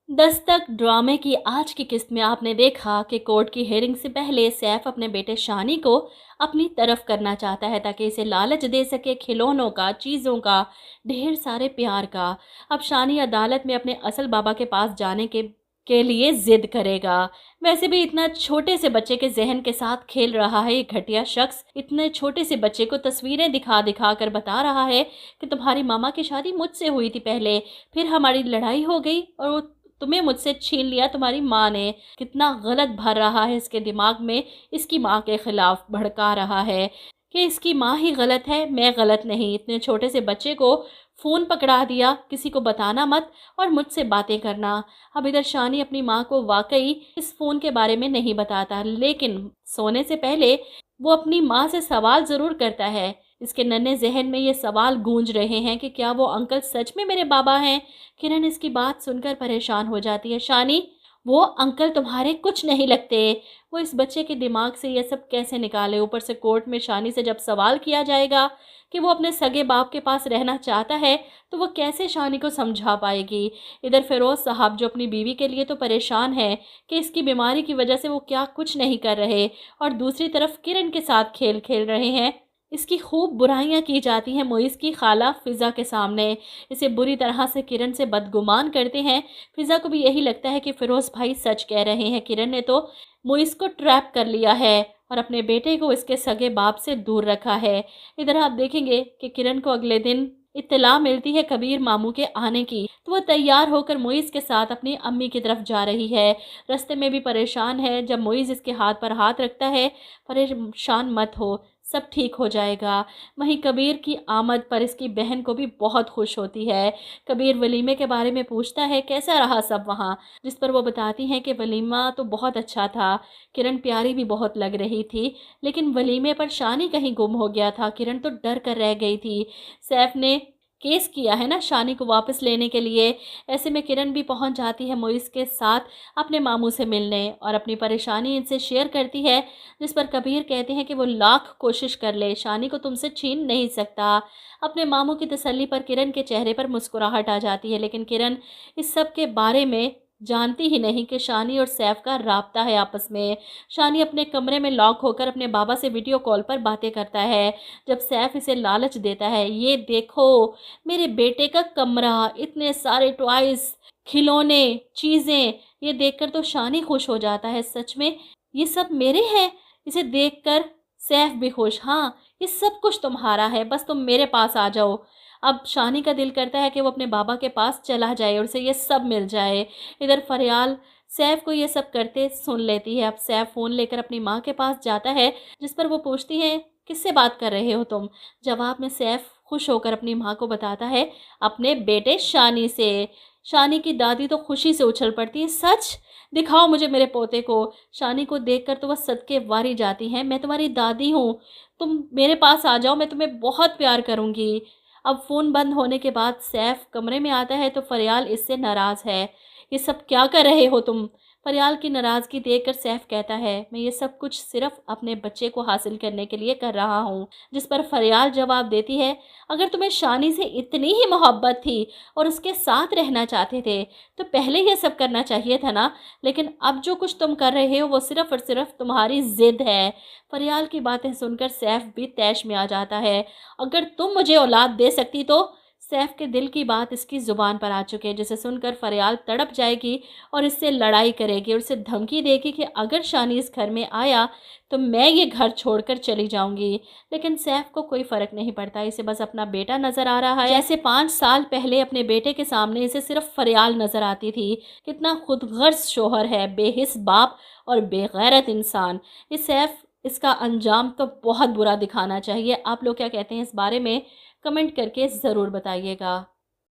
दस्तक ड्रामे की आज की किस्त में आपने देखा कि कोर्ट की हियरिंग से पहले सैफ अपने बेटे शानी को अपनी तरफ करना चाहता है ताकि इसे लालच दे सके खिलौनों का, चीज़ों का, ढेर सारे प्यार का। अब शानी अदालत में अपने असल बाबा के पास जाने के लिए जिद करेगा। वैसे भी इतना छोटे से बच्चे के जहन के साथ खेल रहा है ये घटिया शख्स। इतने छोटे से बच्चे को तस्वीरें दिखा दिखा कर बता रहा है कि तुम्हारी मामा की शादी मुझसे हुई थी पहले, फिर हमारी लड़ाई हो गई और वो तुम्हें मुझसे छीन लिया तुम्हारी माँ ने। कितना गलत भर रहा है इसके दिमाग में, इसकी माँ के खिलाफ भड़का रहा है कि इसकी माँ ही गलत है, मैं गलत नहीं। इतने छोटे से बच्चे को फ़ोन पकड़ा दिया, किसी को बताना मत और मुझसे बातें करना। अब इधर शानी अपनी माँ को वाकई इस फ़ोन के बारे में नहीं बताता, लेकिन सोने से पहले वो अपनी माँ से सवाल ज़रूर करता है। इसके नन्हे जहन में ये सवाल गूंज रहे हैं कि क्या वो अंकल सच में मेरे बाबा हैं। किरण इसकी बात सुनकर परेशान हो जाती है। शानी, वो अंकल तुम्हारे कुछ नहीं लगते। वो इस बच्चे के दिमाग से ये सब कैसे निकाले। ऊपर से कोर्ट में शानी से जब सवाल किया जाएगा कि वो अपने सगे बाप के पास रहना चाहता है, तो वो कैसे शानी को समझा पाएगी। इधर फिरोज साहब जो अपनी बीवी के लिए तो परेशान है कि इसकी बीमारी की वजह से वो क्या कुछ नहीं कर रहे, और दूसरी तरफ किरण के साथ खेल खेल रहे हैं। इसकी खूब बुराइयां की जाती हैं मोइस की खाला फ़िज़ा के सामने। इसे बुरी तरह से किरण से बदगुमान करते हैं। फ़िज़ा को भी यही लगता है कि फ़िरोज़ भाई सच कह रहे हैं, किरण ने तो मोइस को ट्रैप कर लिया है और अपने बेटे को इसके सगे बाप से दूर रखा है। इधर आप देखेंगे कि किरण को अगले दिन इत्तला मिलती है कबीर मामू के आने की, तो वह तैयार होकर मोइस के साथ अपनी अम्मी की तरफ जा रही है। रास्ते में भी परेशान है। जब मोइस इसके हाथ पर हाथ रखता है, परेशान मत हो, सब ठीक हो जाएगा। वहीं कबीर की आमद पर इसकी बहन को भी बहुत खुश होती है। कबीर वलीमे के बारे में पूछता है कैसा रहा सब वहाँ, जिस पर वो बताती हैं कि वलीमा तो बहुत अच्छा था, किरण प्यारी भी बहुत लग रही थी, लेकिन वलीमे पर शानी कहीं गुम हो गया था। किरण तो डर कर रह गई थी। सैफ ने केस किया है ना शानी को वापस लेने के लिए। ऐसे में किरण भी पहुंच जाती है मोइस के साथ अपने मामू से मिलने और अपनी परेशानी इनसे शेयर करती है, जिस पर कबीर कहते हैं कि वो लाख कोशिश कर ले, शानी को तुमसे छीन नहीं सकता। अपने मामू की तसल्ली पर किरण के चेहरे पर मुस्कुराहट आ जाती है, लेकिन किरण इस सब के बारे में जानती ही नहीं कि शानी और सैफ का राब्ता है आपस में। शानी अपने कमरे में लॉक होकर अपने बाबा से वीडियो कॉल पर बातें करता है। जब सैफ इसे लालच देता है, ये देखो मेरे बेटे का कमरा, इतने सारे टॉयज, खिलौने, चीज़ें, ये देखकर तो शानी खुश हो जाता है। सच में ये सब मेरे हैं। इसे देखकर सैफ भी खुश। हाँ, ये सब कुछ तुम्हारा है, बस तुम मेरे पास आ जाओ। अब शानी का दिल करता है कि वो अपने बाबा के पास चला जाए और उसे ये सब मिल जाए। इधर फरियाल सैफ को ये सब करते सुन लेती है। अब सैफ फ़ोन लेकर अपनी माँ के पास जाता है, जिस पर वो पूछती है किससे बात कर रहे हो तुम। जवाब में सैफ खुश होकर अपनी माँ को बताता है अपने बेटे शानी से। शानी की दादी तो खुशी से उछल पड़ती है, सच दिखाओ मुझे मेरे पोते को। शानी को देखकर तो वह सदके वारी जाती हैं, मैं तुम्हारी दादी हूँ, तुम मेरे पास आ जाओ, मैं तुम्हें बहुत प्यार करूँगी। अब फ़ोन बंद होने के बाद सैफ कमरे में आता है तो फरियाल इससे नाराज़ है। ये सब क्या कर रहे हो तुम। फरियाल की नाराज़गी देखकर सैफ कहता है मैं ये सब कुछ सिर्फ अपने बच्चे को हासिल करने के लिए कर रहा हूँ। जिस पर फरियाल जवाब देती है अगर तुम्हें शानी से इतनी ही मोहब्बत थी और उसके साथ रहना चाहते थे तो पहले ये सब करना चाहिए था ना, लेकिन अब जो कुछ तुम कर रहे हो वो सिर्फ और सिर्फ तुम्हारी ज़िद है। फरियाल की बातें सुनकर सैफ भी तैश में आ जाता है। अगर तुम मुझे औलाद दे सकती तो। सैफ के दिल की बात इसकी ज़ुबान पर आ चुकी है, जिसे सुनकर फरियाल तड़प जाएगी और इससे लड़ाई करेगी और उसे धमकी देगी कि अगर शानी इस घर में आया तो मैं ये घर छोड़कर चली जाऊंगी। लेकिन सैफ को कोई फ़र्क नहीं पड़ता, इसे बस अपना बेटा नज़र आ रहा है। जैसे 5 साल पहले अपने बेटे के सामने इसे सिर्फ फरियाल नज़र आती थी। कितना खुदगर्ज शोहर है, बेहिस बाप और बेगैरत इंसान। ये सैफ, इसका अंजाम तो बहुत बुरा दिखाना चाहिए। आप लोग क्या कहते हैं इस बारे में, कमेंट करके ज़रूर बताइएगा।